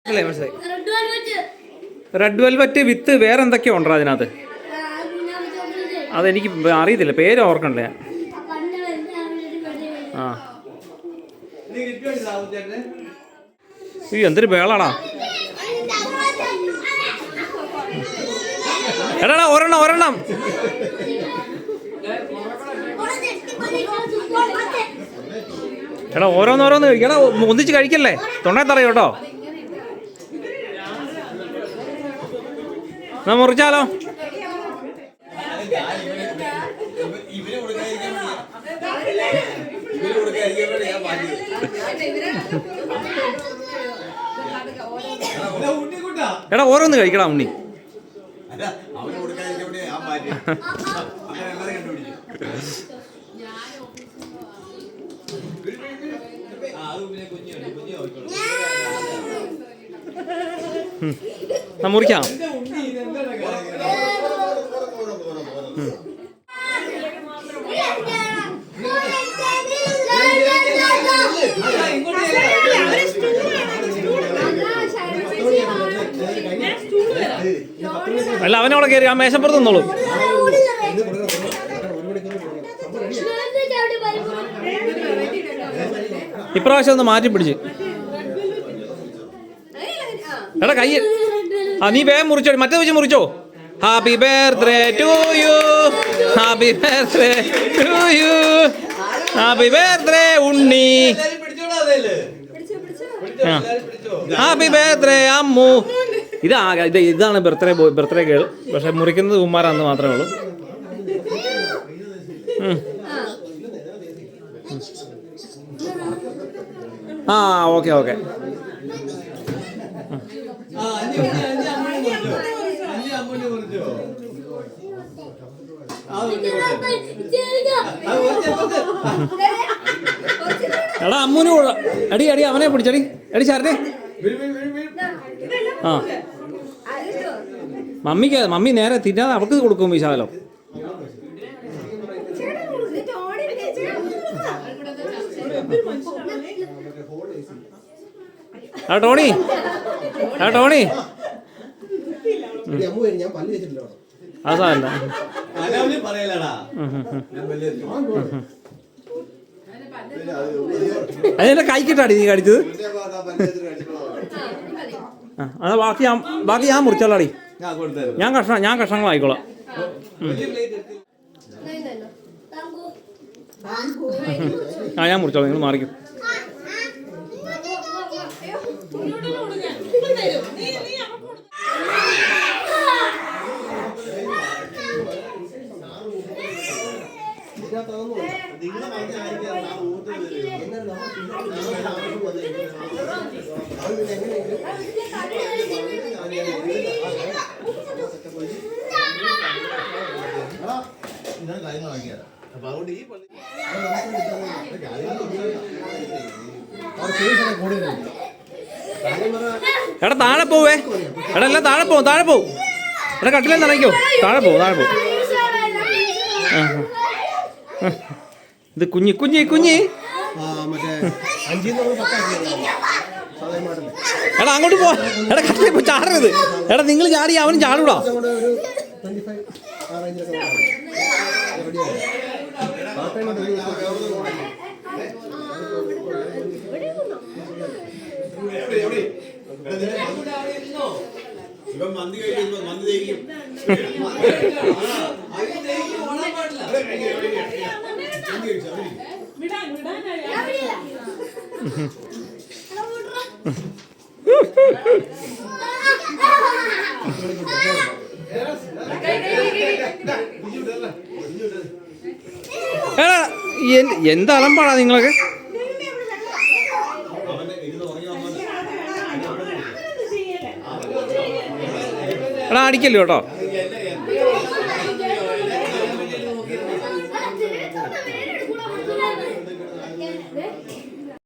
അല്ലേ മനസ്സിലായി. Red velvet വിത്ത് വേറെ എന്തൊക്കെയോ ഉണ്ടോ അതിനകത്ത്? അതെനിക്ക് അറിയത്തില്ല, പേര് ഓർക്കണ്ടേ. ആ എന്തൊരു ബേളാടാ. എടാ ഒരെണ്ണം എടാ ഓരോന്നോരോന്ന് കഴിക്കടാ, ഒന്നിച്ച് കഴിക്കല്ലേ, തൊണ്ടേ തറയോ കേട്ടോ. എന്നാ മുറിച്ചാലോ? എടാ ഓരോന്ന് കഴിക്കടാ ഉണ്ണി. മുറിക്കാം. അല്ല അവനവിടെ കയറി ആ മേശപ്പുറത്ത് നിന്നോളൂ. ഇപ്രാവശ്യം ഒന്ന് മാറ്റി പിടിച്ച്. എടാ കൈ നീ വേഗം മുറിച്ചോ, മറ്റേ വെച്ച് മുറിച്ചോ. Happy birthday to you, happy birthday to you, happy birthday Unni, happy birthday Ammu. ഇതാണ് ബർത്ത്ഡേ കേൾ. പക്ഷെ മുറിക്കുന്നത് ഉമ്മാരാന്ന് മാത്രമേ ഉള്ളൂ. ആ ഓക്കെ ഓക്കെ. എടാ അമ്മൂന് അടി അടി അവനെ പിടിച്ചടി, അടി ചാരനെ. ആ മമ്മി നേരെ തിന്നാതെ അവർക്ക് കൊടുക്കും വിശാലോ. ആ ടോണി, ആ ടോണി ആ സാറല്ല അതിന്റെ കൈക്കിട്ടാടി നീ കടിച്ചത്. അത് ബാക്കി ഞാൻ മുറിച്ചോളാടി. ഞാൻ കഷ്ണങ്ങളായിക്കോളാം. ആ ഞാൻ മുറിച്ചോളാം, നിങ്ങൾ മാറിക്കും. എടാ താഴെ പോവേ, എടാ എല്ലാം താഴെ പോവും. എടാ കട്ടിലേ നിറയ്ക്കോ, താഴെ പോവും. ഇത് കുഞ്ഞി എടാ അങ്ങോട്ട് പോ. എടാ കട്ടിലേ പോ, ചാടരുത്. എടാ നിങ്ങൾ ചാടി അവനും ചാടൂടാ. എന്താ അലമ്പാടാ നിങ്ങളൊക്കെ. എടാ അടിക്കല്ലോ കേട്ടോ.